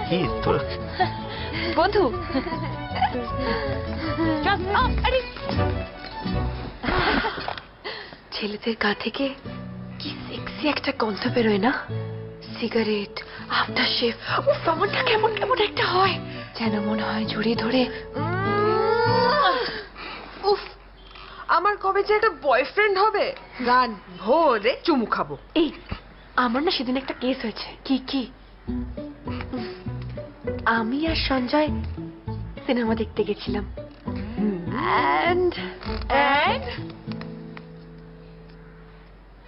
কি তোর বন্ধু ছেলেদের গা থেকে কি সেক্সি একটা গন্ধ বেরোয় না, সিগারেট, আফটার শেভ। কেমনটা কেমন কেমন একটা হয়, যেন মনে হয় জড়িয়ে ধরে উফ, আমার কবে যে একটা বয়ফ্রেন্ড হবে, গান ভোরে চুমু খাবো। এই আমার না সেদিন একটা কেস হয়েছে। কি কি? আমি আর সঞ্জয় সিনেমা দেখতে গেছিলাম, and